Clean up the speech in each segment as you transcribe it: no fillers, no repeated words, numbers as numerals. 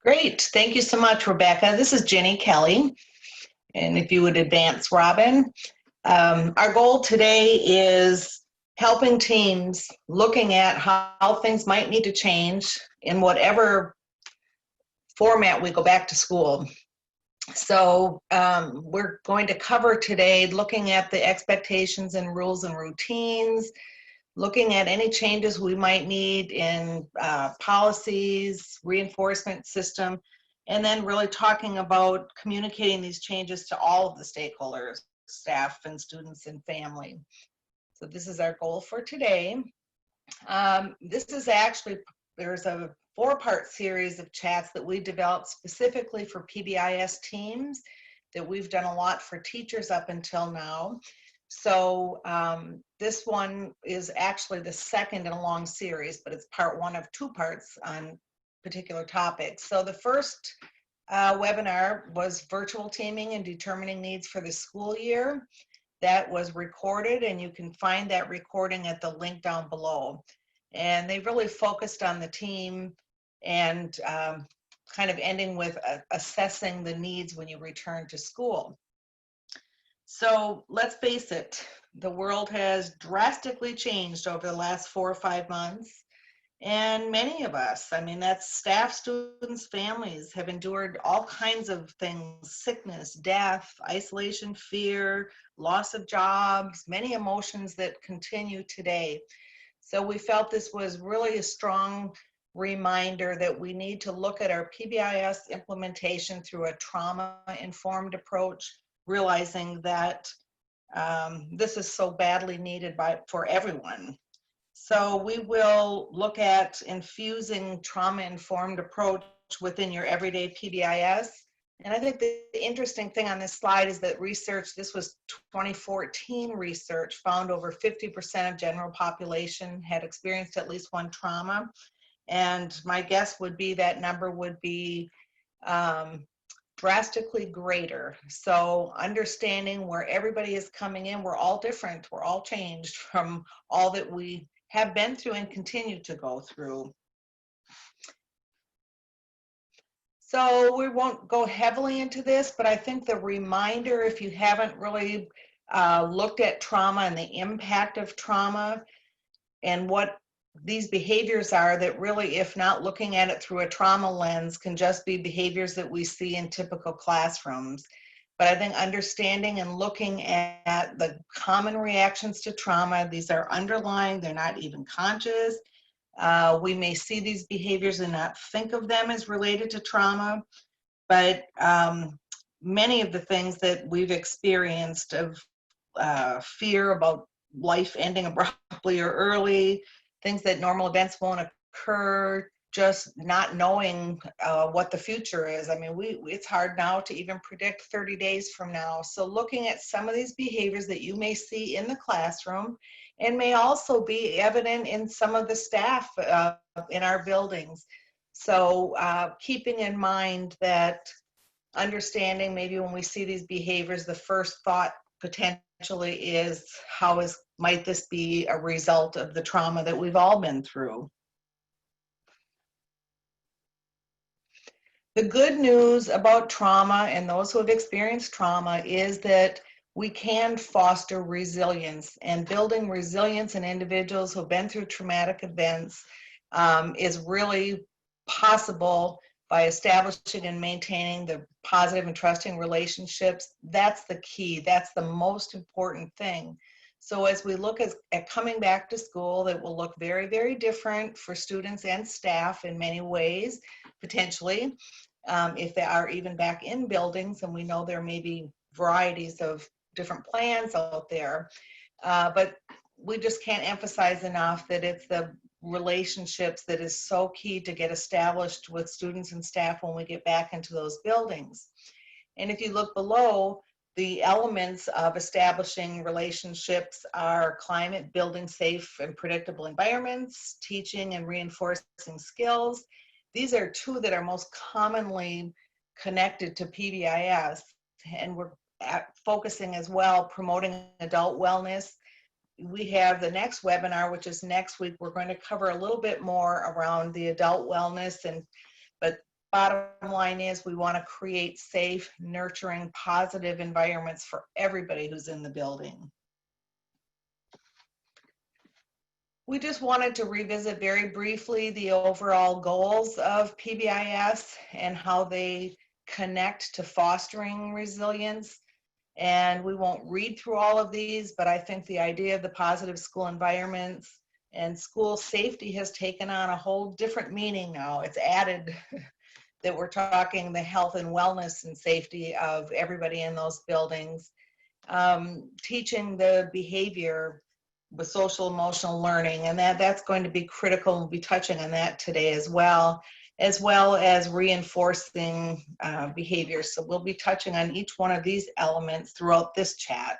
Great. Thank you so much, Rebecca. This is Jenny Kelly. And if you would advance, Robin. Our goal today is helping teams looking at how things might need to change in whatever format we go back to school. So we're going to cover today looking at the expectations and rules and routines, looking at any changes we might need in policies, reinforcement system, and then really talking about communicating these changes to all of the stakeholders, staff and students and family. So this is our goal for today. This is actually, there's a 4-part series of chats that we developed specifically for PBIS teams that we've done a lot for teachers up until now. So this one is actually the second in a long series, but it's part 1 of 2 parts on particular topics. So the first webinar was virtual teaming and determining needs for the school year. That was recorded, and you can find that recording at the link down below. And they really focused on the team and kind of ending with assessing the needs when you return to school. So let's face it, the world has drastically changed over the last 4 or 5 months. And many of us, I mean, that's staff, students, families, have endured all kinds of things: sickness, death, isolation, fear, loss of jobs, many emotions that continue today. So we felt this was really a strong reminder that we need to look at our PBIS implementation through a trauma-informed approach, realizing that this is so badly needed for everyone. So we will look at infusing trauma-informed approach within your everyday PBIS. And I think the interesting thing on this slide is that research, this was 2014 research, found over 50% of general population had experienced at least one trauma. And my guess would be that number would be drastically greater. So understanding where everybody is coming in, we're all different, we're all changed from all that we have been through and continue to go through. So we won't go heavily into this, but I think the reminder, if you haven't really looked at trauma and the impact of trauma and what these behaviors are, that really, if not looking at it through a trauma lens, can just be behaviors that we see in typical classrooms. But I think understanding and looking at the common reactions to trauma, these are underlying, they're not even conscious. We may see these behaviors and not think of them as related to trauma, but many of the things that we've experienced of fear about life ending abruptly or early, things that normal events won't occur, just not knowing what the future is. I mean, it's hard now to even predict 30 days from now. So looking at some of these behaviors that you may see in the classroom and may also be evident in some of the staff in our buildings. So keeping in mind that understanding maybe when we see these behaviors, the first thought potentially is, might this be a result of the trauma that we've all been through? The good news about trauma and those who have experienced trauma is that we can foster resilience, and building resilience in individuals who have been through traumatic events is really possible by establishing and maintaining the positive and trusting relationships. That's the key. That's the most important thing. So as we look at coming back to school, that will look very, very different for students and staff in many ways, potentially, if they are even back in buildings, and we know there may be varieties of different plans out there. But we just can't emphasize enough that it's the relationships that is so key to get established with students and staff when we get back into those buildings. And if you look below, the elements of establishing relationships are climate, building safe and predictable environments, teaching and reinforcing skills. These are 2 that are most commonly connected to PBIS, and we're focusing as well, promoting adult wellness. We have the next webinar, which is next week. We're going to cover a little bit more around the adult wellness, but bottom line is we want to create safe, nurturing, positive environments for everybody who's in the building. We just wanted to revisit very briefly the overall goals of PBIS and how they connect to fostering resilience. And we won't read through all of these, but I think the idea of the positive school environments and school safety has taken on a whole different meaning now. It's added that we're talking the health and wellness and safety of everybody in those buildings. Teaching the behavior with social emotional learning, and that's going to be critical. We'll be touching on that today as well as reinforcing behavior. So we'll be touching on each one of these elements throughout this chat.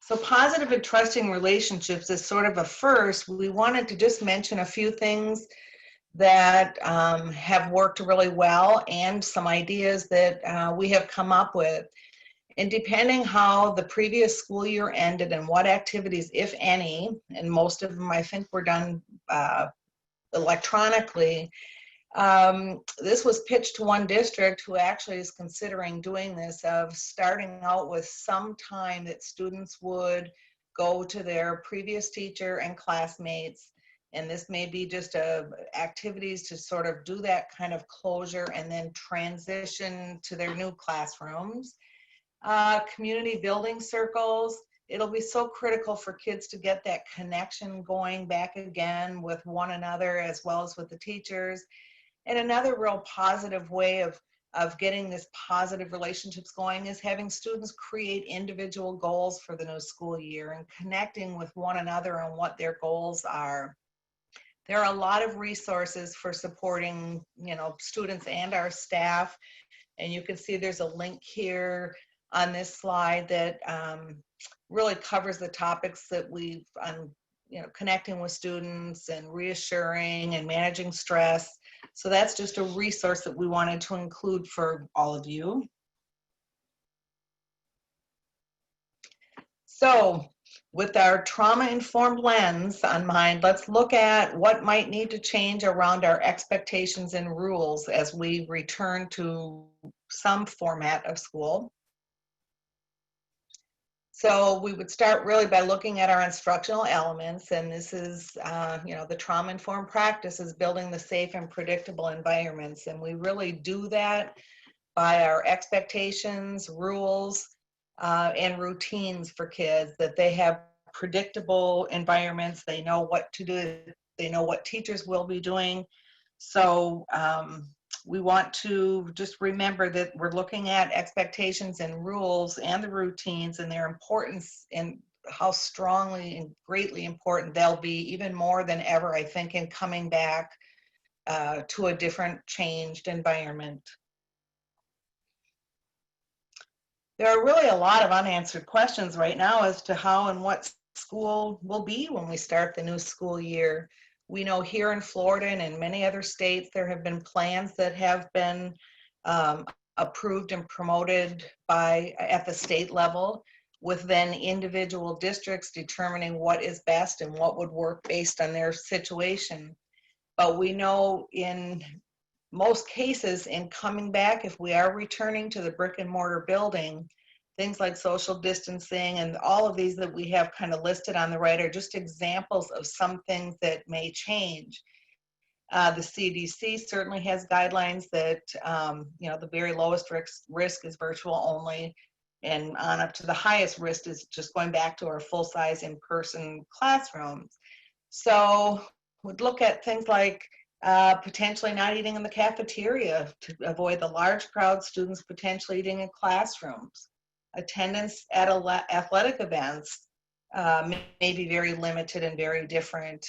So positive and trusting relationships is sort of a first. We wanted to just mention a few things that have worked really well and some ideas that we have come up with. And depending how the previous school year ended and what activities, if any, and most of them I think were done electronically, this was pitched to one district who actually is considering doing this, of starting out with some time that students would go to their previous teacher and classmates. And this may be just activities to sort of do that kind of closure and then transition to their new classrooms. Community building circles. It'll be so critical for kids to get that connection going back again with one another as well as with the teachers. And another real positive way of getting this positive relationships going is having students create individual goals for the new school year and connecting with one another on what their goals are. There are a lot of resources for supporting, students and our staff. And you can see there's a link here on this slide that really covers the topics that we've connecting with students and reassuring and managing stress. So that's just a resource that we wanted to include for all of you. So with our trauma-informed lens on mind, let's look at what might need to change around our expectations and rules as we return to some format of school. So we would start really by looking at our instructional elements, and this is, the trauma-informed practice is building the safe and predictable environments, and we really do that by our expectations, rules, and routines for kids, that they have predictable environments, they know what to do, they know what teachers will be doing. So we want to just remember that we're looking at expectations and rules and the routines and their importance and how strongly and greatly important they'll be, even more than ever, I think, in coming back to a different, changed environment. There are really a lot of unanswered questions right now as to how and what school will be when we start the new school year. We know here in Florida and in many other states, there have been plans that have been approved and promoted at the state level, with then individual districts determining what is best and what would work based on their situation. But we know in most cases, in coming back, if we are returning to the brick and mortar building, things like social distancing and all of these that we have kind of listed on the right are just examples of some things that may change. The CDC certainly has guidelines that, the very lowest risk is virtual only, and on up to the highest risk is just going back to our full-size in-person classrooms. So we'd look at things like potentially not eating in the cafeteria to avoid the large crowd, students potentially eating in classrooms. Attendance at athletic events may be very limited and very different.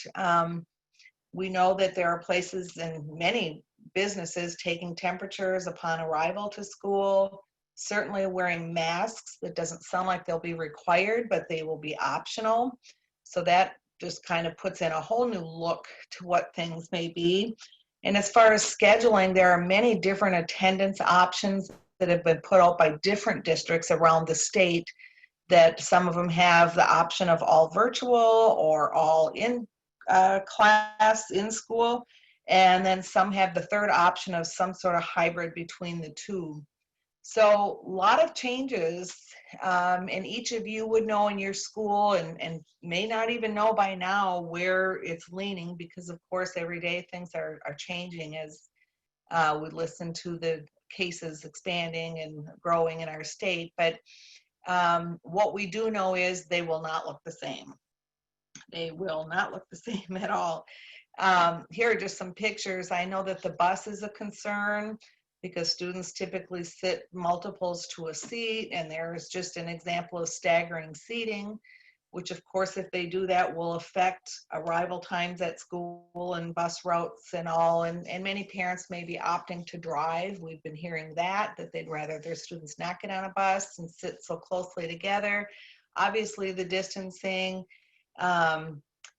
We know that there are places in many businesses taking temperatures upon arrival to school, certainly wearing masks. That doesn't sound like they'll be required, but they will be optional. So that just kind of puts in a whole new look to what things may be. And as far as scheduling, there are many different attendance options that have been put out by different districts around the state, that some of them have the option of all virtual or all in class in school. And then some have the third option of some sort of hybrid between the two. So a lot of changes, and each of you would know in your school and may not even know by now where it's leaning, because of course every day things are changing as we listen to the cases expanding and growing in our state. But what we do know is they will not look the same. They will not look the same at all. Here are just some pictures. I know that the bus is a concern because students typically sit multiples to a seat, and there's just an example of staggering seating, which of course, if they do that, will affect arrival times at school and bus routes and all. And many parents may be opting to drive. We've been hearing that they'd rather their students not get on a bus and sit so closely together. Obviously, the distancing,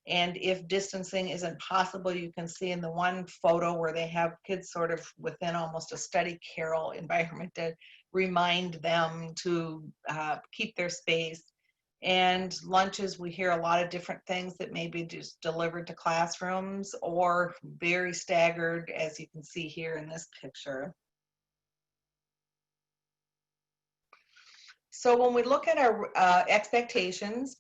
and if distancing isn't possible, you can see in the one photo where they have kids sort of within almost a study carrel environment to remind them to keep their space. And lunches, we hear a lot of different things that may be just delivered to classrooms or very staggered, as you can see here in this picture. So when we look at our expectations,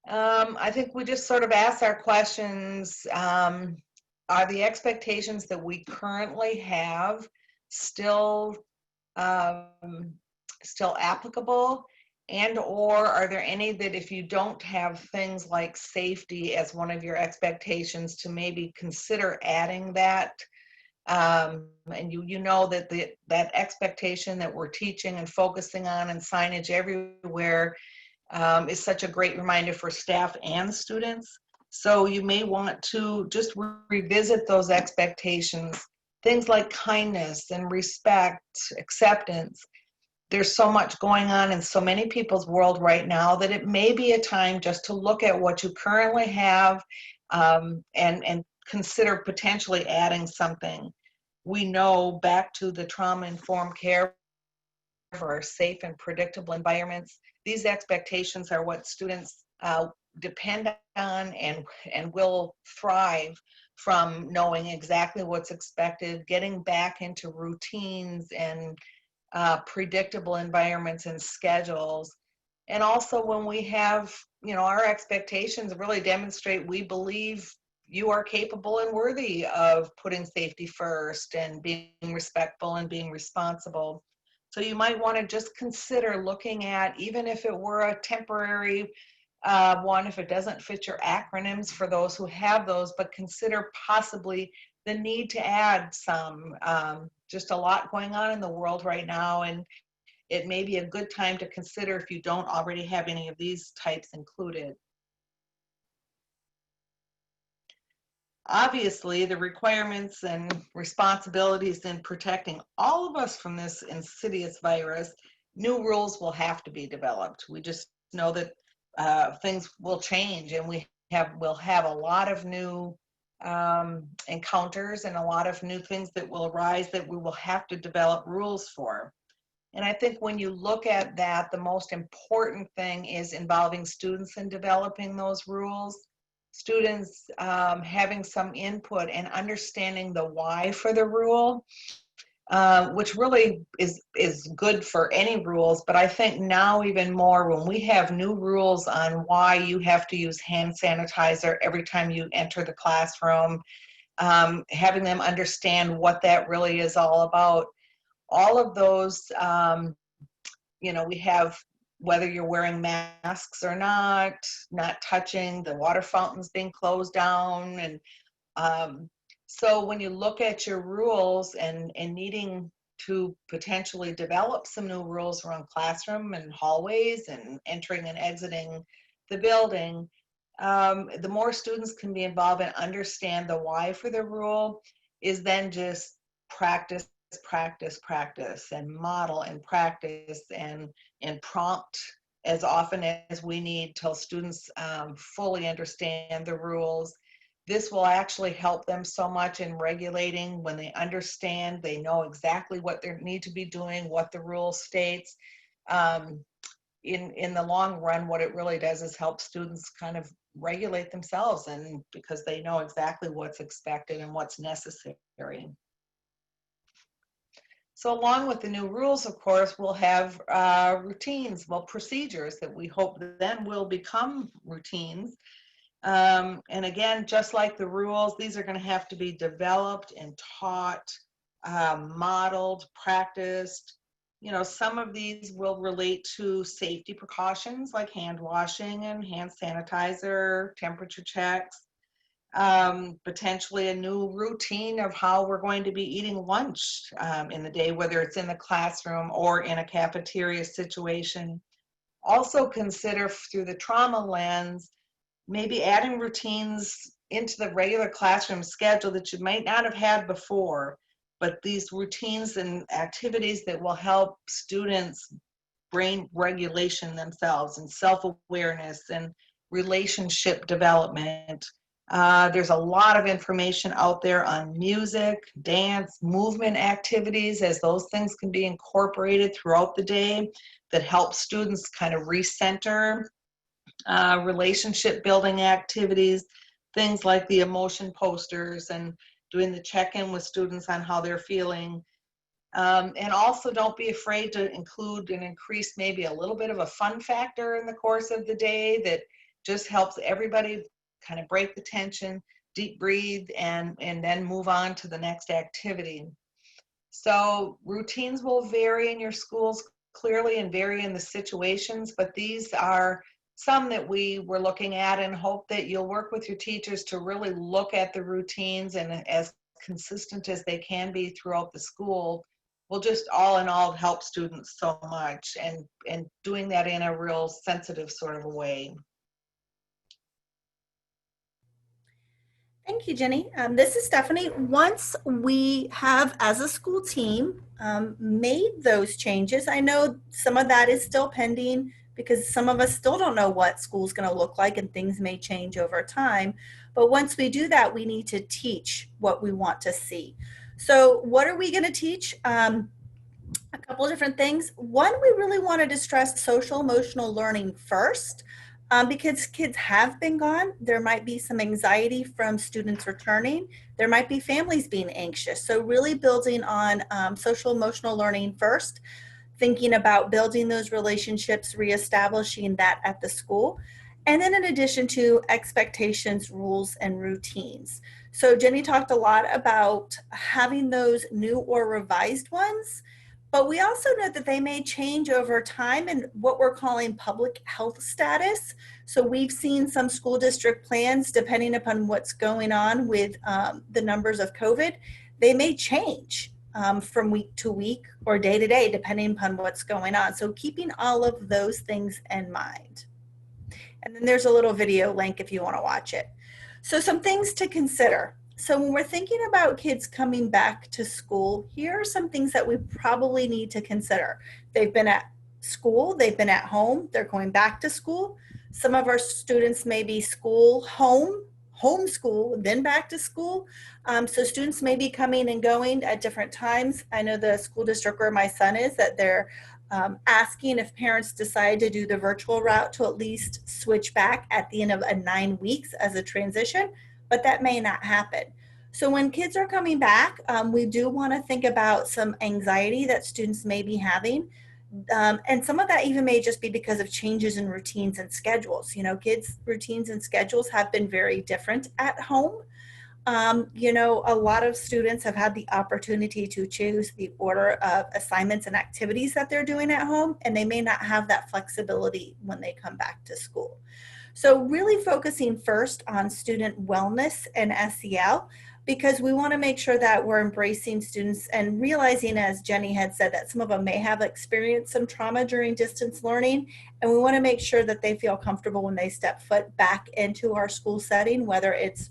I think we just sort of ask our questions. Are the expectations that we currently have still applicable? And or are there any that if you don't have things like safety as one of your expectations, to maybe consider adding that? And you know that that expectation that we're teaching and focusing on and signage everywhere is such a great reminder for staff and students. So you may want to just revisit those expectations, things like kindness and respect, acceptance. There's so much going on in so many people's world right now that it may be a time just to look at what you currently have and consider potentially adding something. We know, back to the trauma-informed care for safe and predictable environments, these expectations are what students depend on and will thrive from, knowing exactly what's expected, getting back into routines and predictable environments and schedules. And also when we have, our expectations really demonstrate we believe you are capable and worthy of putting safety first and being respectful and being responsible. So you might want to just consider looking at, even if it were a temporary one, if it doesn't fit your acronyms for those who have those, but consider possibly the need to add some. Just a lot going on in the world right now, and it may be a good time to consider if you don't already have any of these types included. Obviously, the requirements and responsibilities in protecting all of us from this insidious virus, new rules will have to be developed. We just know that things will change, and we'll have a lot of new encounters and a lot of new things that will arise that we will have to develop rules for. And I think when you look at that, the most important thing is involving students in developing those rules. Students having some input and understanding the why for the rule, which really is good for any rules. But I think now even more, when we have new rules on why you have to use hand sanitizer every time you enter the classroom, having them understand what that really is all about. All of those, we have, whether you're wearing masks or not touching, the water fountains being closed down. And so when you look at your rules and needing to potentially develop some new rules around classroom and hallways and entering and exiting the building, the more students can be involved and understand the why for the rule, is then just practice and model and practice and prompt as often as we need till students fully understand the rules. This will actually help them so much in regulating. When they understand, they know exactly what they need to be doing, what the rule states. In the long run, what it really does is help students kind of regulate themselves, and because they know exactly what's expected and what's necessary. So along with the new rules, of course, we'll have routines, well, procedures that we hope then will become routines. And again, just like the rules, these are going to have to be developed and taught, modeled, practiced. You know, some of these will relate to safety precautions like hand washing and hand sanitizer, temperature checks, potentially a new routine of how we're going to be eating lunch in the day, whether it's in the classroom or in a cafeteria situation. Also consider through the trauma lens, maybe adding routines into the regular classroom schedule that you might not have had before, but these routines and activities that will help students brain regulation themselves and self-awareness and relationship development. There's a lot of information out there on music, dance, movement activities, as those things can be incorporated throughout the day that help students kind of recenter. Relationship building activities, things like the emotion posters and doing the check-in with students on how they're feeling. And also don't be afraid to include and increase maybe a little bit of a fun factor in the course of the day that just helps everybody kind of break the tension, deep breathe, and then move on to the next activity. So routines will vary in your schools clearly and vary in the situations, but these are some that we were looking at, and hope that you'll work with your teachers to really look at the routines and as consistent as they can be throughout the school will just all in all help students so much, and doing that in a real sensitive sort of a way. Thank you, Jenny. This is Stephanie. Once we have, as a school team, made those changes, I know some of that is still pending because some of us still don't know what school's going to look like and things may change over time. But once we do that, we need to teach what we want to see. So what are we going to teach? A couple of different things. One, we really wanted to stress social emotional learning first. Because kids have been gone, there might be some anxiety from students returning. There might be families being anxious. So really building on social emotional learning first, thinking about building those relationships, reestablishing that at the school. And then in addition to expectations, rules, and routines. So Jenny talked a lot about having those new or revised ones, but we also know that they may change over time in what we're calling public health status. So we've seen some school district plans, depending upon what's going on with the numbers of COVID, they may change from week to week or day to day, depending upon what's going on. So keeping all of those things in mind. And then there's a little video link if you want to watch it. So some things to consider. So when we're thinking about kids coming back to school, here are some things that we probably need to consider. They've been at school, they've been at home, they're going back to school. Some of our students may be school, home, homeschool, then back to school. So students may be coming and going at different times. I know the school district where my son is that they're asking if parents decide to do the virtual route to at least switch back at the end of 9 weeks as a transition, but that may not happen. So when kids are coming back, we do want to think about some anxiety that students may be having. And some of that even may just be because of changes in routines and schedules. You know, kids' routines and schedules have been very different at home. You know, a lot of students have had the opportunity to choose the order of assignments and activities that they're doing at home, and they may not have that flexibility when they come back to school. So really focusing first on student wellness and SEL, because we want to make sure that we're embracing students and realizing, as Jenny had said, that some of them may have experienced some trauma during distance learning, and we want to make sure that they feel comfortable when they step foot back into our school setting, whether it's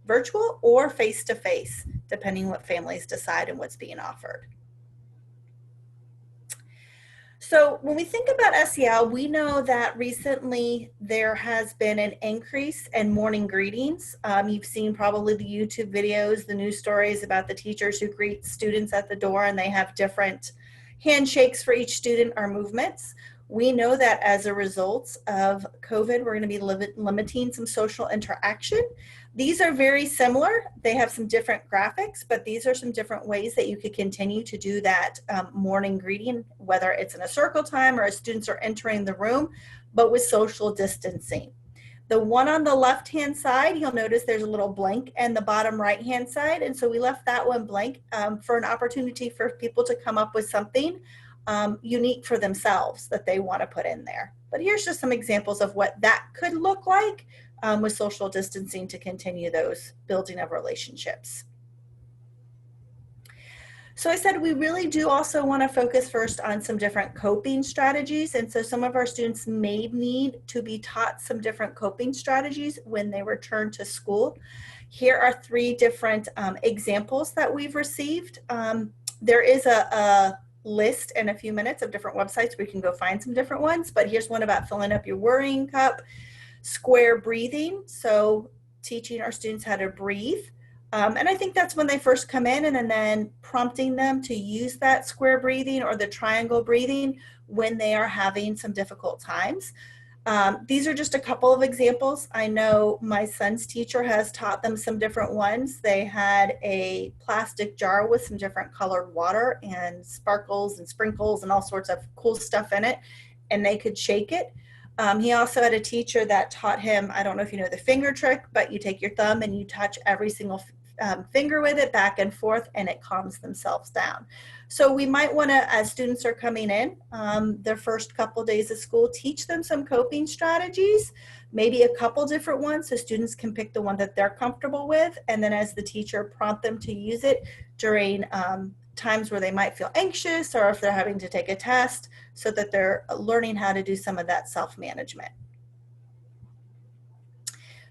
virtual or face-to-face, depending what families decide and what's being offered. So when we think about SEL, we know that recently there has been an increase in morning greetings. You've seen probably the YouTube videos, the news stories about the teachers who greet students at the door, and they have different handshakes for each student or movements. We know that as a result of COVID, we're going to be limiting some social interaction. These are very similar. They have some different graphics, but these are some different ways that you could continue to do that morning greeting, whether it's in a circle time or as students are entering the room, but with social distancing. The one on the left-hand side, you'll notice there's a little blank in the bottom right-hand side. And so we left that one blank for an opportunity for people to come up with something unique for themselves that they want to put in there. But here's just some examples of what that could look like with social distancing to continue those building of relationships. So I said we really do also want to focus first on some different coping strategies. And so some of our students may need to be taught some different coping strategies when they return to school. Here are 3 different examples that we've received. There is a list in a few minutes of different websites where you can go find some different ones, but here's one about filling up your worrying cup, square breathing, so teaching our students how to breathe. And I think that's when they first come in, and then prompting them to use that square breathing or the triangle breathing when they are having some difficult times. These are just a couple of examples. I know my son's teacher has taught them some different ones. They had a plastic jar with some different colored water and sparkles and sprinkles and all sorts of cool stuff in it, and they could shake it. He also had a teacher that taught him, I don't know if you know the finger trick, but you take your thumb and you touch every single finger with it back and forth, and it calms themselves down. So we might want to, as students are coming in their first couple days of school, teach them some coping strategies, maybe a couple different ones so students can pick the one that they're comfortable with, and then as the teacher, prompt them to use it during times where they might feel anxious or if they're having to take a test, so that they're learning how to do some of that self-management.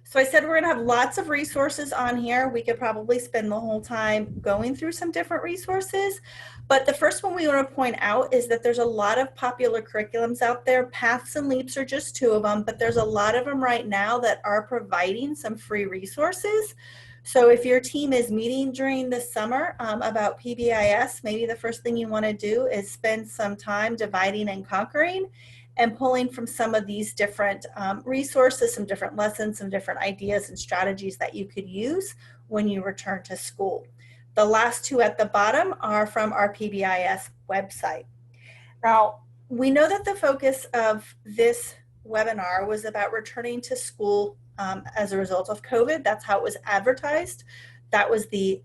So I said we're going to have lots of resources on here. We could probably spend the whole time going through some different resources. But the first one we want to point out is that there's a lot of popular curriculums out there. Paths and Leaps are just 2 of them, but there's a lot of them right now that are providing some free resources. So if your team is meeting during the summer about PBIS, maybe the first thing you want to do is spend some time dividing and conquering and pulling from some of these different resources, some different lessons, some different ideas and strategies that you could use when you return to school. The last 2 at the bottom are from our PBIS website. Now, we know that the focus of this webinar was about returning to school as a result of COVID. That's how it was advertised. That was the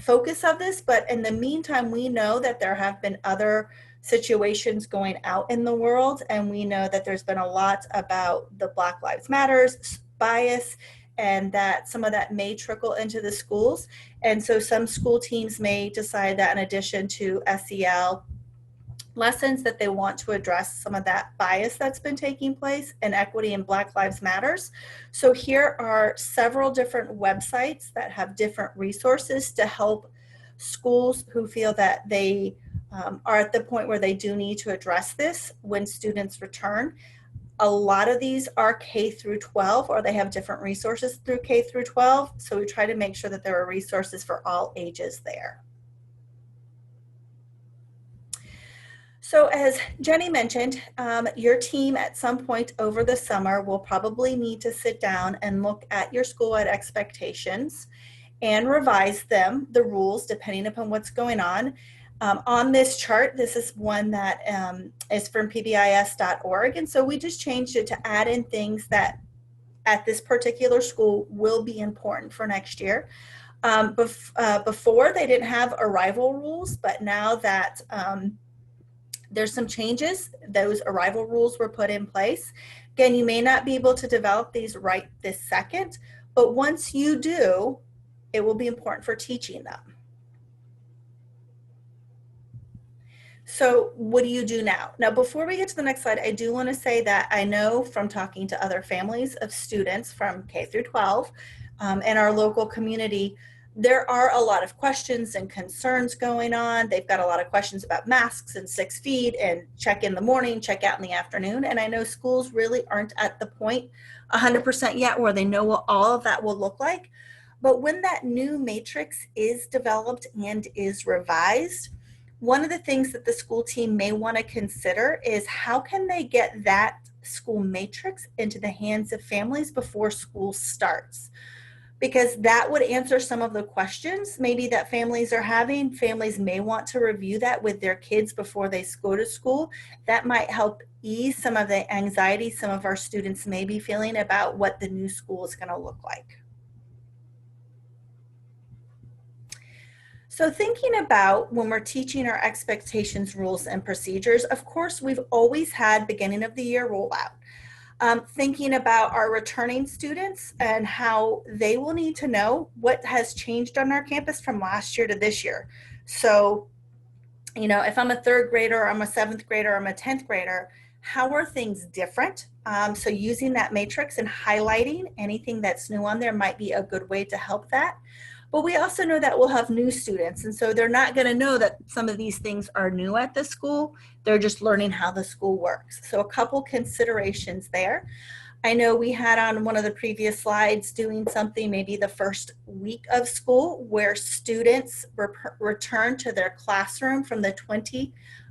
focus of this, but in the meantime, we know that there have been other situations going out in the world, and we know that there's been a lot about the Black Lives Matters bias, and that some of that may trickle into the schools. And so some school teams may decide that in addition to SEL lessons, that they want to address some of that bias that's been taking place in equity and Black Lives Matters. So here are several different websites that have different resources to help schools who feel that they are at the point where they do need to address this when students return. A lot of these are K through 12, or they have different resources through K through 12. So we try to make sure that there are resources for all ages there. So as Jenny mentioned, your team at some point over the summer will probably need to sit down and look at your school-wide expectations and revise them, the rules, depending upon what's going on. On this chart, this is one that is from PBIS.org, and so we just changed it to add in things that at this particular school will be important for next year. Before, they didn't have arrival rules, but now that there's some changes, those arrival rules were put in place. Again, you may not be able to develop these right this second, but once you do, it will be important for teaching them. So what do you do now? Now, before we get to the next slide, I do want to say that I know from talking to other families of students from K through 12 and our local community, there are a lot of questions and concerns going on. They've got a lot of questions about masks and 6 feet and check in the morning, check out in the afternoon. And I know schools really aren't at the point 100% yet where they know what all of that will look like. But when that new matrix is developed and is revised, One of the things that the school team may want to consider is how can they get that school matrix into the hands of families before school starts? Because that would answer some of the questions maybe that families are having. Families may want to review that with their kids before they go to school. That might help ease some of the anxiety some of our students may be feeling about what the new school is going to look like. So thinking about when we're teaching our expectations, rules, and procedures, of course, we've always had beginning of the year rollout. Thinking about our returning students and how they will need to know what has changed on our campus from last year to this year. So, you know, if I'm a third grader, or I'm a seventh grader, or I'm a 10th grader, how are things different? So using that matrix and highlighting anything that's new on there might be a good way to help that. But we also know that we'll have new students, and so they're not going to know that some of these things are new at the school. They're just learning how the school works. So a couple considerations there. I know we had on one of the previous slides doing something maybe the first week of school where students return to their classroom from the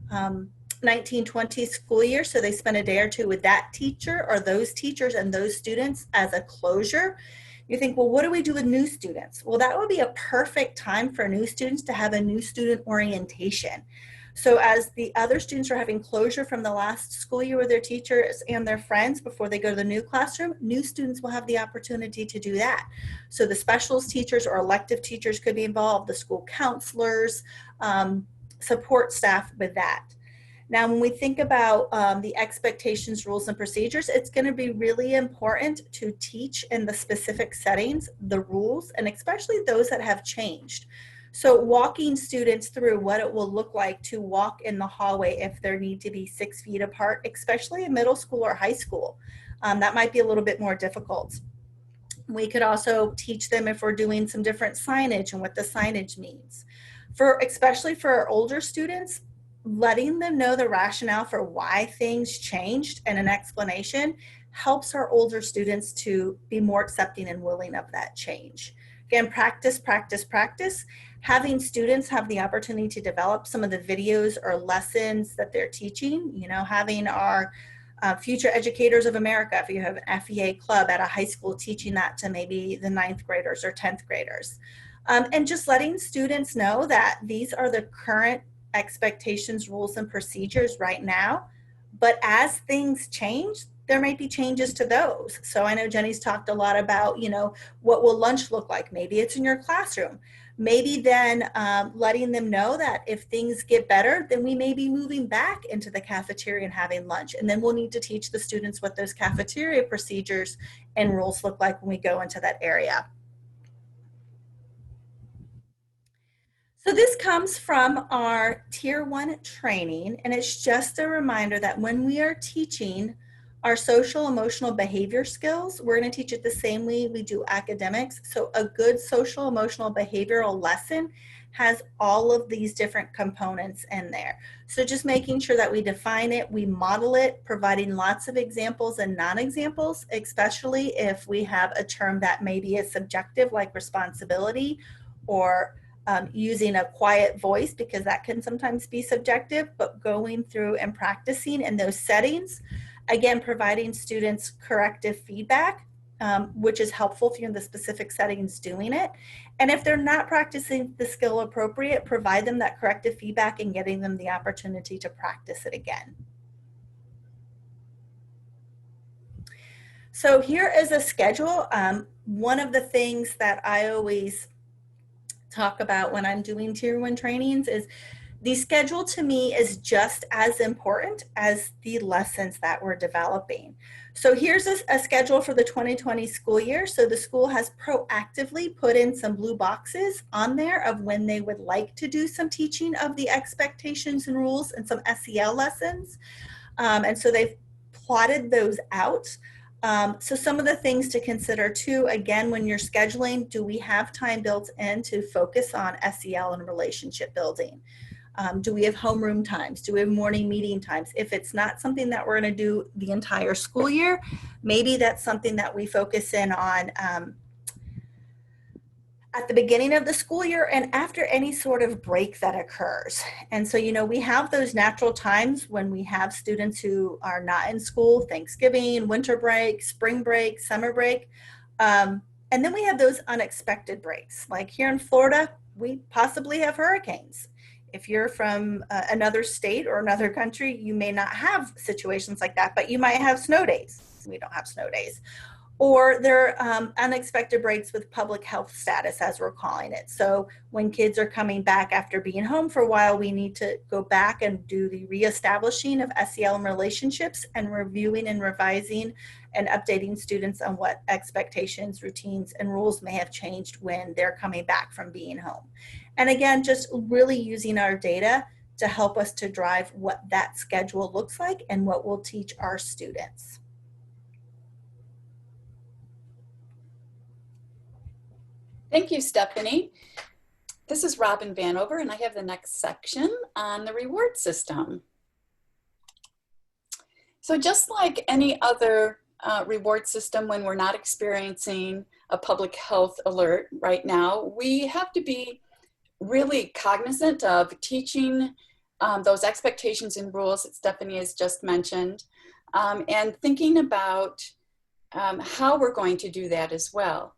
1920 school year. So they spend a day or two with that teacher or those teachers and those students as a closure. You think, well, what do we do with new students? Well, that would be a perfect time for new students to have a new student orientation. So as the other students are having closure from the last school year with their teachers and their friends before they go to the new classroom, new students will have the opportunity to do that. So the specials teachers or elective teachers could be involved, the school counselors, support staff with that. Now, when we think about the expectations, rules, and procedures, it's going to be really important to teach in the specific settings, the rules, and especially those that have changed. So walking students through what it will look like to walk in the hallway if there need to be 6 feet apart, especially in middle school or high school. That might be a little bit more difficult. We could also teach them if we're doing some different signage and what the signage means. Especially for our older students, letting them know the rationale for why things changed and an explanation helps our older students to be more accepting and willing of that change. Again, practice, practice, practice. Having students have the opportunity to develop some of the videos or lessons that they're teaching, you know, having our Future Educators of America, if you have an FEA club at a high school, teaching that to maybe the 9th graders or 10th graders. And just letting students know that these are the current expectations, rules, and procedures right now. But as things change, there might be changes to those. So I know Jenny's talked a lot about, you know, what will lunch look like? Maybe it's in your classroom. Maybe then letting them know that if things get better, then we may be moving back into the cafeteria and having lunch. And then we'll need to teach the students what those cafeteria procedures and rules look like when we go into that area. So this comes from our Tier 1 training, and it's just a reminder that when we are teaching our social emotional behavior skills, we're going to teach it the same way we do academics. So a good social emotional behavioral lesson has all of these different components in there. So just making sure that we define it, we model it, providing lots of examples and non-examples, especially if we have a term that maybe is subjective like responsibility or using a quiet voice, because that can sometimes be subjective, but going through and practicing in those settings. Again, providing students corrective feedback, which is helpful if you're in the specific settings doing it. And if they're not practicing the skill appropriate, provide them that corrective feedback and getting them the opportunity to practice it again. So here is a schedule. One of the things that I always talk about when I'm doing Tier 1 trainings is the schedule to me is just as important as the lessons that we're developing. So here's a schedule for the 2020 school year. So the school has proactively put in some blue boxes on there of when they would like to do some teaching of the expectations and rules and some SEL lessons. And so they've plotted those out. So some of the things to consider too, again, when you're scheduling, do we have time built in to focus on SEL and relationship building? Do we have homeroom times? Do we have morning meeting times? If it's not something that we're going to do the entire school year, maybe that's something that we focus in on at the beginning of the school year and after any sort of break that occurs. And so, we have those natural times when we have students who are not in school, Thanksgiving, winter break, spring break, summer break. And then we have those unexpected breaks. Like here in Florida, we possibly have hurricanes. If you're from another state or another country, you may not have situations like that, but you might have snow days. We don't have snow days. Or there are unexpected breaks with public health status, as we're calling it. So when kids are coming back after being home for a while, we need to go back and do the reestablishing of SEL and relationships and reviewing and revising and updating students on what expectations, routines, and rules may have changed when they're coming back from being home. And again, just really using our data to help us to drive what that schedule looks like and what we'll teach our students. Thank you, Stephanie. This is Robin Vanover, and I have the next section on the reward system. So just like any other reward system, when we're not experiencing a public health alert right now, we have to be really cognizant of teaching those expectations and rules that Stephanie has just mentioned, and thinking about how we're going to do that as well.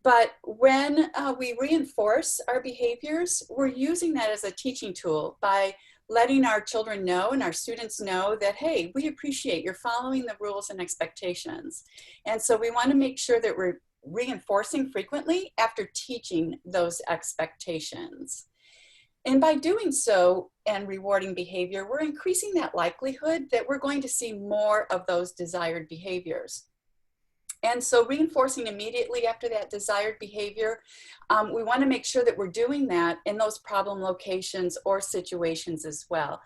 But when we reinforce our behaviors, we're using that as a teaching tool by letting our children know and our students know that, hey, we appreciate you're following the rules and expectations. And so we want to make sure that we're reinforcing frequently after teaching those expectations. And by doing so and rewarding behavior, we're increasing that likelihood that we're going to see more of those desired behaviors. And so reinforcing immediately after that desired behavior, we want to make sure that we're doing that in those problem locations or situations as well.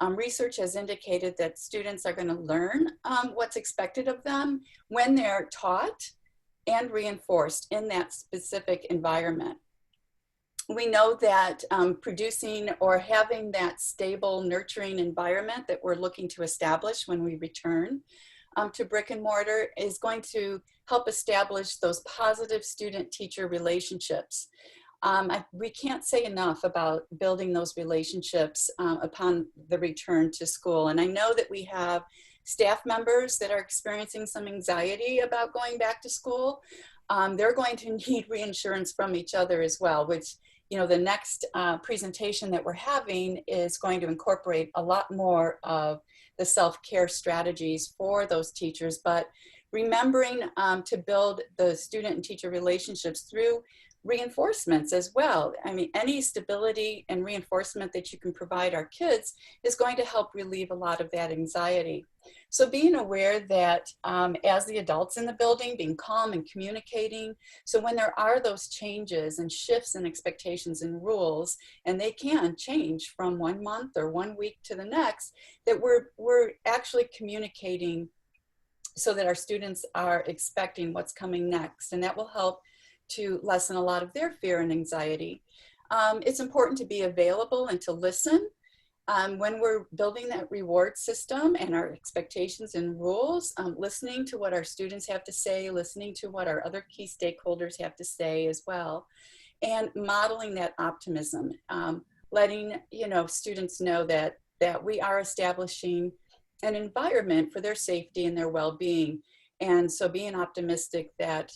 Research has indicated that students are going to learn what's expected of them when they're taught and reinforced in that specific environment. We know that producing or having that stable, nurturing environment that we're looking to establish when we return to brick and mortar is going to help establish those positive student-teacher relationships. We can't say enough about building those relationships upon the return to school. And I know that we have staff members that are experiencing some anxiety about going back to school. They're going to need reinsurance from each other as well, which, the next presentation that we're having is going to incorporate a lot more of the self-care strategies for those teachers, but remembering to build the student and teacher relationships through reinforcements as well. I mean, any stability and reinforcement that you can provide our kids is going to help relieve a lot of that anxiety. So being aware that as the adults in the building, being calm and communicating, so when there are those changes and shifts in expectations and rules, and they can change from 1 month or 1 week to the next, that we're actually communicating so that our students are expecting what's coming next, and that will help to lessen a lot of their fear and anxiety. It's important to be available and to listen when we're building that reward system and our expectations and rules, listening to what our students have to say, listening to what our other key stakeholders have to say as well, and modeling that optimism, letting students know that we are establishing an environment for their safety and their well-being. And so being optimistic that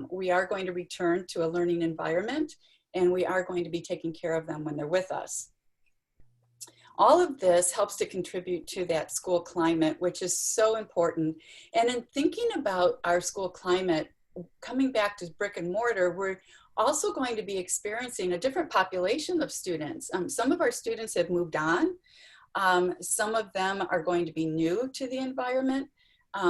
we are going to return to a learning environment and we are going to be taking care of them when they're with us. All of this helps to contribute to that school climate, which is so important. And in thinking about our school climate, coming back to brick and mortar, we're also going to be experiencing a different population of students. Some of our students have moved on. Some of them are going to be new to the environment.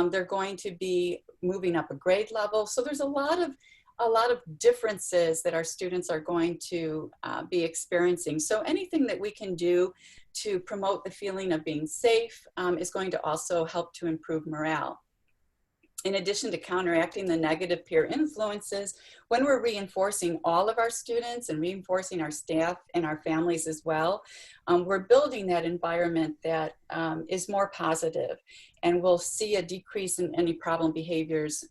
They're going to be moving up a grade level. So there's a lot of differences that our students are going to be experiencing. So anything that we can do to promote the feeling of being safe is going to also help to improve morale. In addition to counteracting the negative peer influences, when we're reinforcing all of our students and reinforcing our staff and our families as well, we're building that environment that is more positive, and we'll see a decrease in any problem behaviors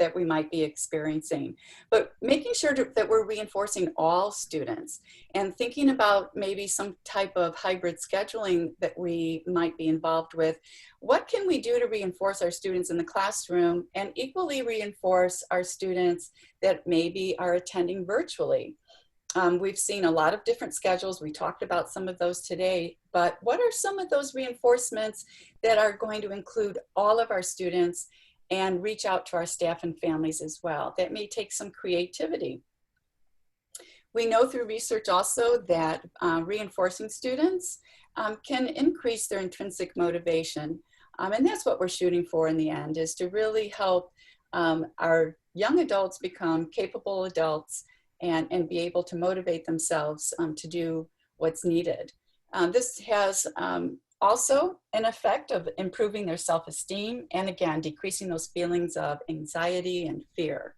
that we might be experiencing. But making sure that we're reinforcing all students and thinking about maybe some type of hybrid scheduling that we might be involved with. What can we do to reinforce our students in the classroom and equally reinforce our students that maybe are attending virtually? We've seen a lot of different schedules. We talked about some of those today, but what are some of those reinforcements that are going to include all of our students and reach out to our staff and families as well? That may take some creativity. We know through research also that reinforcing students can increase their intrinsic motivation. And that's what we're shooting for in the end, is to really help our young adults become capable adults and be able to motivate themselves to do what's needed. This has also an effect of improving their self-esteem and, again, decreasing those feelings of anxiety and fear.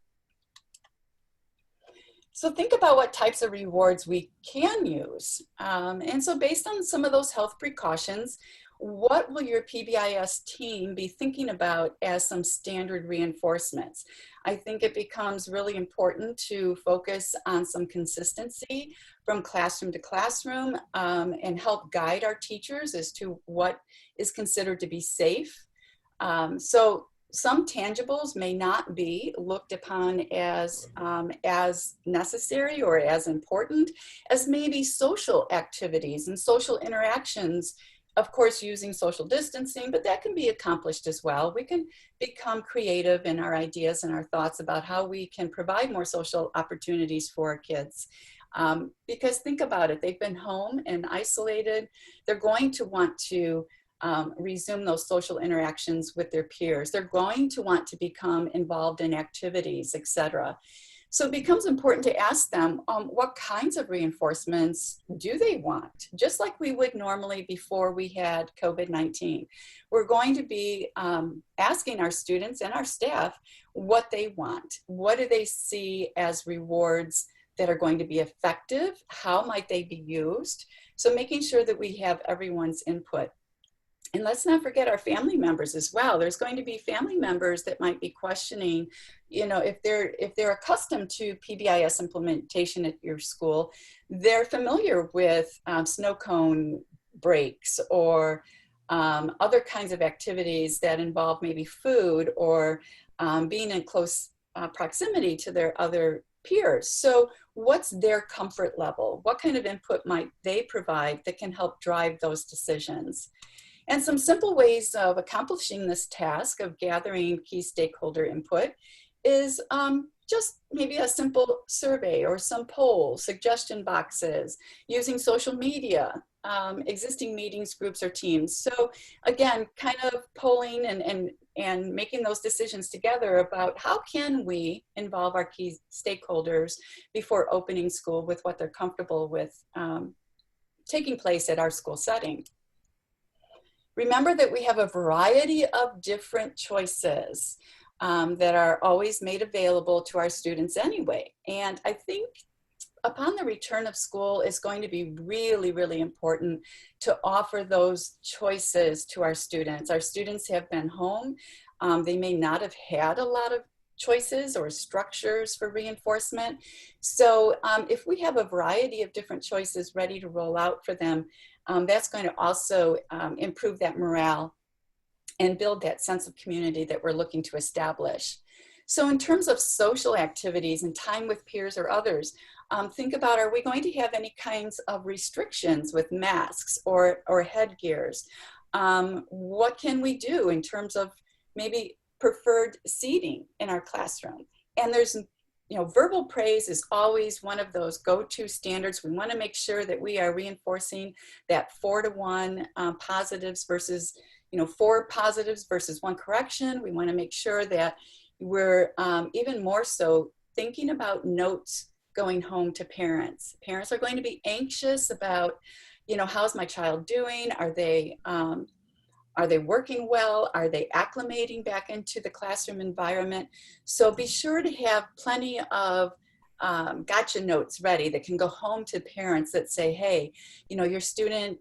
So think about what types of rewards we can use. And so based on some of those health precautions, what will your PBIS team be thinking about as some standard reinforcements? I think it becomes really important to focus on some consistency from classroom to classroom and help guide our teachers as to what is considered to be safe. So some tangibles may not be looked upon as necessary or as important as maybe social activities and social interactions. Of course, using social distancing, but that can be accomplished as well. We can become creative in our ideas and our thoughts about how we can provide more social opportunities for our kids. Because think about it, they've been home and isolated. They're going to want to resume those social interactions with their peers. They're going to want to become involved in activities, etc. So it becomes important to ask them what kinds of reinforcements do they want, just like we would normally before we had COVID-19. We're going to be asking our students and our staff what they want. What do they see as rewards that are going to be effective? How might they be used? So making sure that we have everyone's input. And let's not forget our family members as well. There's going to be family members that might be questioning, you know, if they're accustomed to PBIS implementation at your school, they're familiar with snow cone breaks or other kinds of activities that involve maybe food or being in close proximity to their other peers. So what's their comfort level? What kind of input might they provide that can help drive those decisions? And some simple ways of accomplishing this task of gathering key stakeholder input is just maybe a simple survey or some polls, suggestion boxes, using social media, existing meetings, groups, or teams. So again, kind of polling and making those decisions together about how can we involve our key stakeholders before opening school with what they're comfortable with taking place at our school setting. Remember that we have a variety of different choices that are always made available to our students anyway. And I think upon the return of school, it's going to be really, really important to offer those choices to our students. Our students have been home. They may not have had a lot of choices or structures for reinforcement. So if we have a variety of different choices ready to roll out for them, that's going to also improve that morale and build that sense of community that we're looking to establish. So in terms of social activities and time with peers or others, think about, are we going to have any kinds of restrictions with masks or headgears? What can we do in terms of maybe preferred seating in our classroom? And there's, you know, verbal praise is always one of those go-to standards. We want to make sure that we are reinforcing that 4-to-1 positives versus, you know, 4 positives versus 1 correction. We want to make sure that we're even more so thinking about notes going home to parents. Parents are going to be anxious about, you know, how's my child doing? Are they working well? Are they acclimating back into the classroom environment? So be sure to have plenty of gotcha notes ready that can go home to parents that say, hey, you know, your student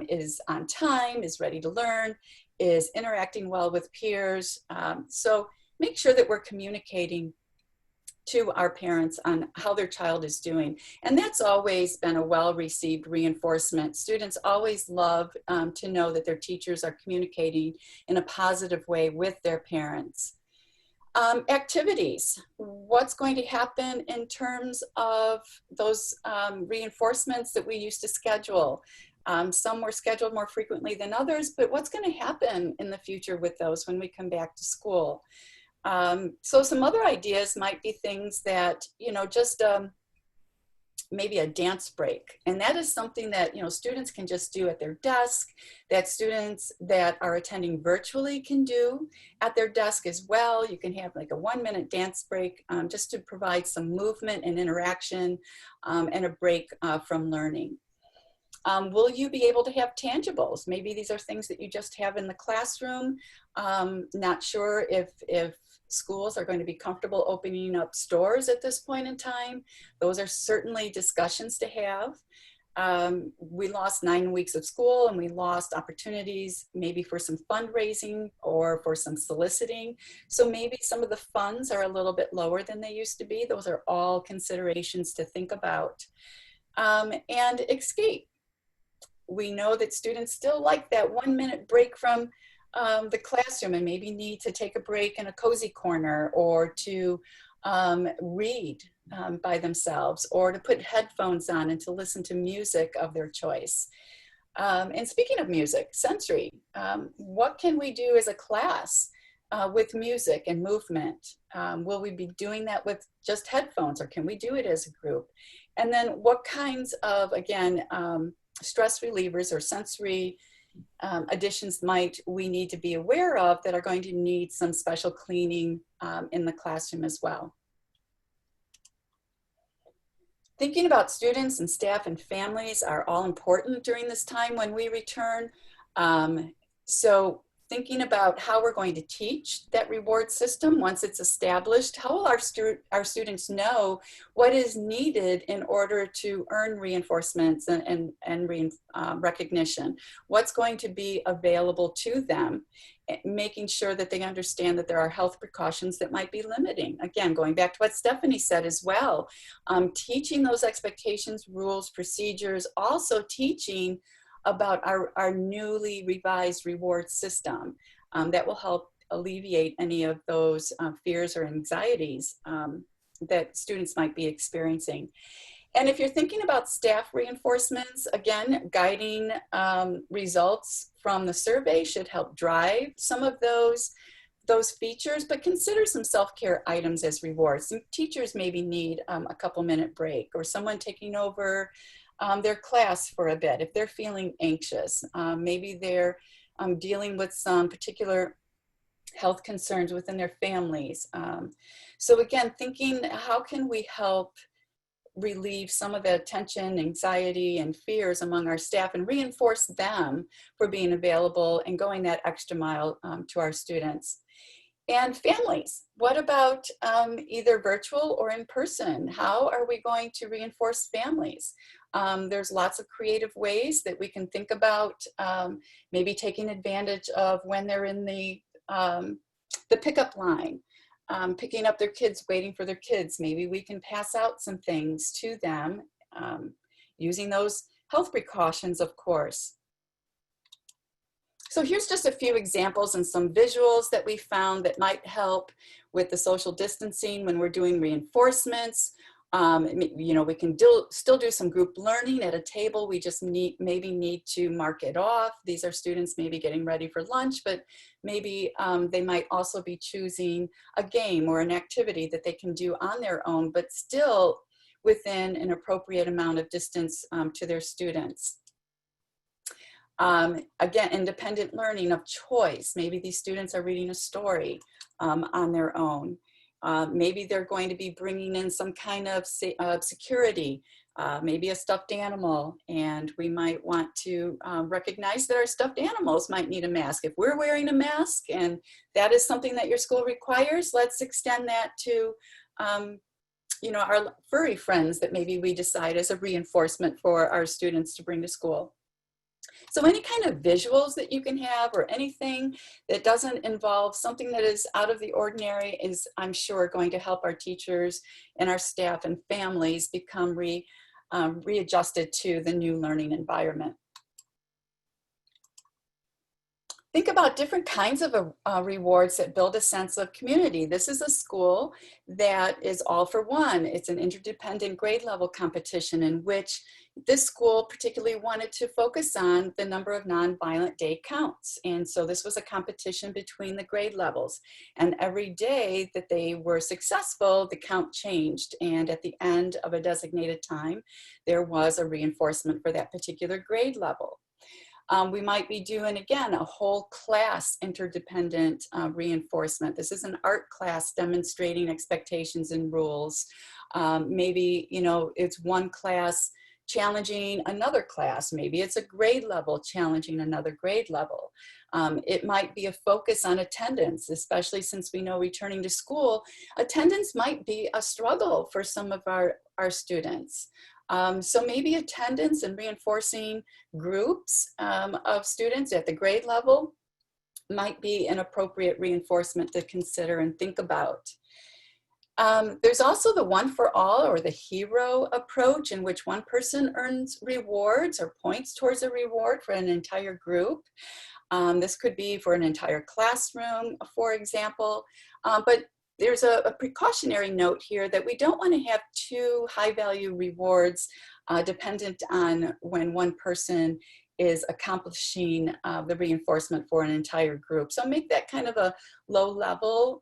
is on time, is ready to learn, is interacting well with peers. So make sure that we're communicating to our parents on how their child is doing. And that's always been a well-received reinforcement. Students always love to know that their teachers are communicating in a positive way with their parents. Activities, what's going to happen in terms of those reinforcements that we used to schedule? Some were scheduled more frequently than others, but what's going to happen in the future with those when we come back to school? So some other ideas might be things that, you know, just maybe a dance break. And that is something that, you know, students can just do at their desk, that students that are attending virtually can do at their desk as well. You can have like a 1-minute dance break just to provide some movement and interaction and a break from learning. Will you be able to have tangibles? Maybe these are things that you just have in the classroom. Not sure if schools are going to be comfortable opening up stores at this point in time. Those are certainly discussions to have. We lost 9 weeks of school, and we lost opportunities maybe for some fundraising or for some soliciting. So maybe some of the funds are a little bit lower than they used to be. Those are all considerations to think about. And escape. We know that students still like that 1-minute break from the classroom and maybe need to take a break in a cozy corner, or to read by themselves, or to put headphones on and to listen to music of their choice. And speaking of music, sensory, what can we do as a class with music and movement? Will we be doing that with just headphones, or can we do it as a group? And then what kinds of, again, stress relievers or sensory additions might we need to be aware of that are going to need some special cleaning in the classroom as well? Thinking about students and staff and families are all important during this time when we return. So thinking about how we're going to teach that reward system once it's established, how will our students know what is needed in order to earn reinforcements and recognition? What's going to be available to them? Making sure that they understand that there are health precautions that might be limiting. Again, going back to what Stephanie said as well, teaching those expectations, rules, procedures, also teaching about our newly revised reward system that will help alleviate any of those fears or anxieties that students might be experiencing. And if you're thinking about staff reinforcements, again, guiding results from the survey should help drive some of those features, but consider some self-care items as rewards. Some teachers maybe need a couple-minute break, or someone taking over their class for a bit if they're feeling anxious. Maybe they're dealing with some particular health concerns within their families. So again, thinking how can we help relieve some of the tension, anxiety, and fears among our staff and reinforce them for being available and going that extra mile to our students. And families, what about either virtual or in person? How are we going to reinforce families? There's lots of creative ways that we can think about, maybe taking advantage of when they're in the pickup line, picking up their kids, waiting for their kids. Maybe we can pass out some things to them, using those health precautions, of course. So here's just a few examples and some visuals that we found that might help with the social distancing when we're doing reinforcements. You know, we can still do some group learning at a table. We just maybe need to mark it off. These are students maybe getting ready for lunch, but maybe they might also be choosing a game or an activity that they can do on their own, but still within an appropriate amount of distance to their students. Again, independent learning of choice. Maybe these students are reading a story on their own. Maybe they're going to be bringing in some kind of security, maybe a stuffed animal, and we might want to recognize that our stuffed animals might need a mask. If we're wearing a mask and that is something that your school requires, let's extend that to you know, our furry friends that maybe we decide as a reinforcement for our students to bring to school. So any kind of visuals that you can have or anything that doesn't involve something that is out of the ordinary is, I'm sure, going to help our teachers and our staff and families become readjusted to the new learning environment. Think about different kinds of rewards that build a sense of community. This is a school that is all for one. It's an interdependent grade level competition in which this school particularly wanted to focus on the number of nonviolent day counts. And so this was a competition between the grade levels. And every day that they were successful, the count changed. And at the end of a designated time, there was a reinforcement for that particular grade level. We might be doing, again, a whole class interdependent reinforcement. This is an art class demonstrating expectations and rules. Maybe, you know, it's one class challenging another class. Maybe it's a grade level challenging another grade level. It might be a focus on attendance, especially since we know returning to school, attendance might be a struggle for some of our students. So maybe attendance and reinforcing groups of students at the grade level might be an appropriate reinforcement to consider and think about. There's also the one for all or the hero approach in which one person earns rewards or points towards a reward for an entire group. This could be for an entire classroom, for example, but there's a precautionary note here that we don't want to have too high value rewards dependent on when one person is accomplishing the reinforcement for an entire group. So make that kind of a low level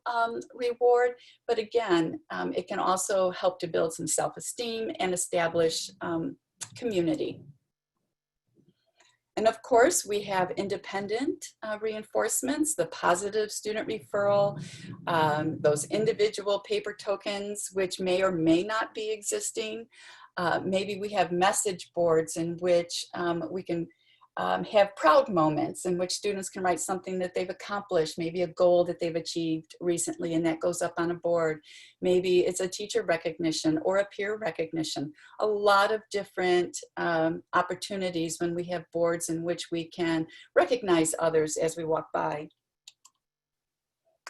reward, but again, it can also help to build some self-esteem and establish community. And of course, we have independent reinforcements, the positive student referral, those individual paper tokens, which may or may not be existing. Maybe we have message boards in which we can have proud moments in which students can write something that they've accomplished, maybe a goal that they've achieved recently, and that goes up on a board. Maybe it's a teacher recognition or a peer recognition. A lot of different opportunities when we have boards in which we can recognize others as we walk by.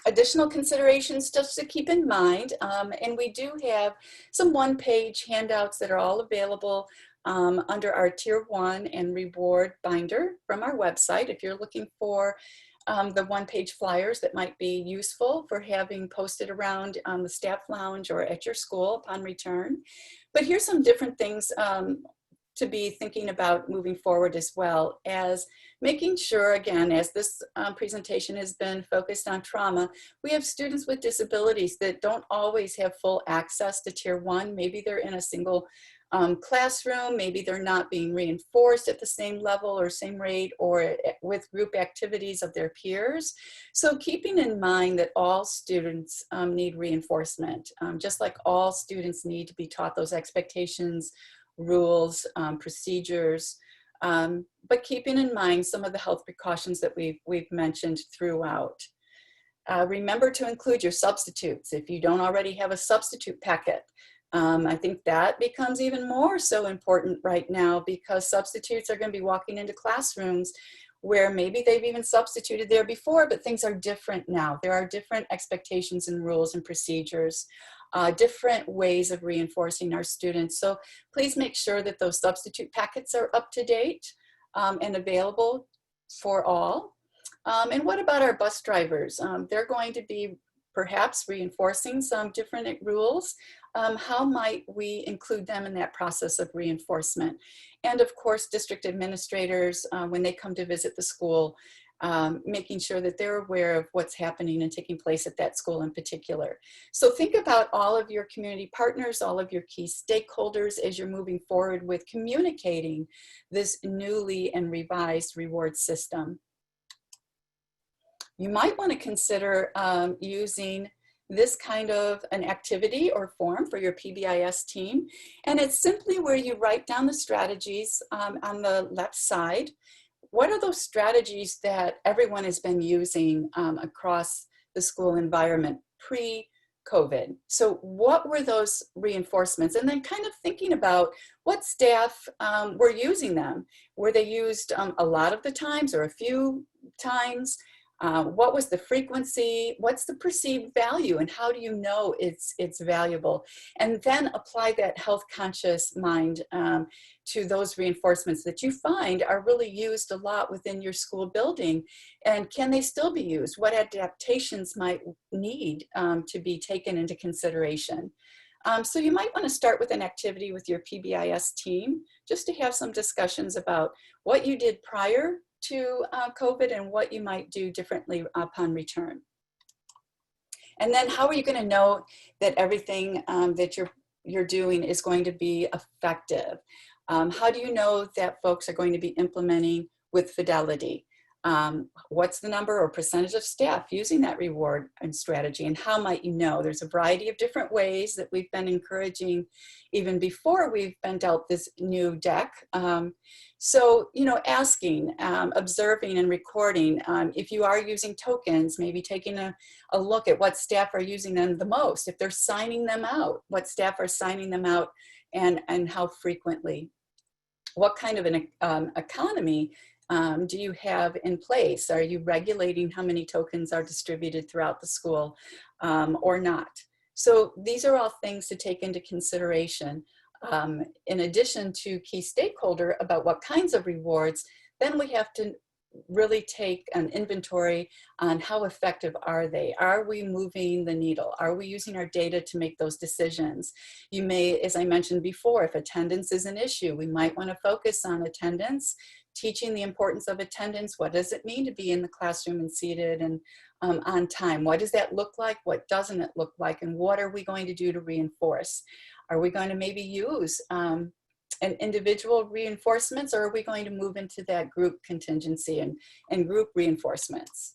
Additional considerations just to keep in mind, and we do have some one-page handouts that are all available under our Tier 1 and reward binder from our website. If you're looking for the one-page flyers that might be useful for having posted around the staff lounge or at your school upon return. But here's some different things to be thinking about moving forward, as well as making sure, again, as this presentation has been focused on trauma, we have students with disabilities that don't always have full access to Tier 1. Maybe they're in a single classroom, maybe they're not being reinforced at the same level or same rate or with group activities of their peers. So keeping in mind that all students need reinforcement, just like all students need to be taught those expectations, rules, procedures, but keeping in mind some of the health precautions that we've mentioned throughout. Remember to include your substitutes. If you don't already have a substitute packet, I think that becomes even more so important right now, because substitutes are going to be walking into classrooms where maybe they've even substituted there before, but things are different now. There are different expectations and rules and procedures, different ways of reinforcing our students. So please make sure that those substitute packets are up to date and available for all. And what about our bus drivers? They're going to be perhaps reinforcing some different rules. How might we include them in that process of reinforcement? And of course, district administrators, when they come to visit the school, making sure that they're aware of what's happening and taking place at that school in particular. So think about all of your community partners, all of your key stakeholders as you're moving forward with communicating this newly and revised reward system. You might want to consider using this kind of an activity or form for your PBIS team. And it's simply where you write down the strategies on the left side. What are those strategies that everyone has been using across the school environment, pre, COVID. So what were those reinforcements? And then kind of thinking about what staff were using them. Were they used a lot of the times or a few times? What was the frequency? What's the perceived value? And how do you know it's valuable? And then apply that health conscious mind to those reinforcements that you find are really used a lot within your school building. And can they still be used? What adaptations might need to be taken into consideration? So you might want to start with an activity with your PBIS team, just to have some discussions about what you did prior to COVID and what you might do differently upon return. And then how are you going to know that everything that you're doing is going to be effective? How do you know that folks are going to be implementing with fidelity? What's the number or percentage of staff using that reward and strategy, and how might you know? There's a variety of different ways that we've been encouraging even before we've been dealt this new deck. So, you know, asking, observing and recording. If you are using tokens, maybe taking a look at what staff are using them the most. If they're signing them out, what staff are signing them out and how frequently. What kind of an economy do you have in place? Are you regulating how many tokens are distributed throughout the school or not? So these are all things to take into consideration. In addition to key stakeholder about what kinds of rewards, then we have to really take an inventory on how effective are they? Are we moving the needle? Are we using our data to make those decisions? You may, as I mentioned before, if attendance is an issue, we might want to focus on attendance, teaching the importance of attendance. What does it mean to be in the classroom and seated and on time? What does that look like? What doesn't it look like? And what are we going to do to reinforce? Are we going to maybe use an individual reinforcements, or are we going to move into that group contingency and group reinforcements?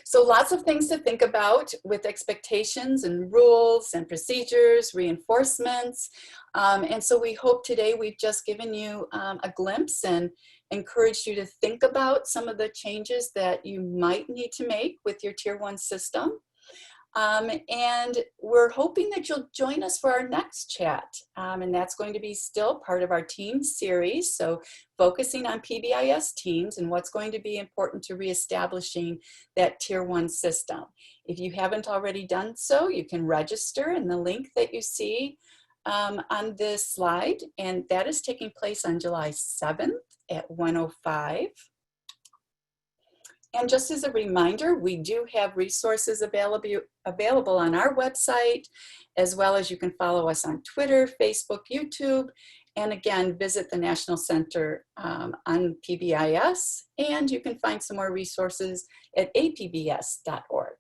So lots of things to think about with expectations and rules and procedures, reinforcements. And so we hope today we've just given you a glimpse and encouraged you to think about some of the changes that you might need to make with your Tier 1 system. And we're hoping that you'll join us for our next chat. And that's going to be still part of our team series. So focusing on PBIS teams and what's going to be important to reestablishing that Tier 1 system. If you haven't already done so, you can register in the link that you see on this slide. And that is taking place on July 7th at 1:05. And just as a reminder, we do have resources available on our website, as well as you can follow us on Twitter, Facebook, YouTube, and again, visit the National Center on PBIS, and you can find some more resources at apbis.org.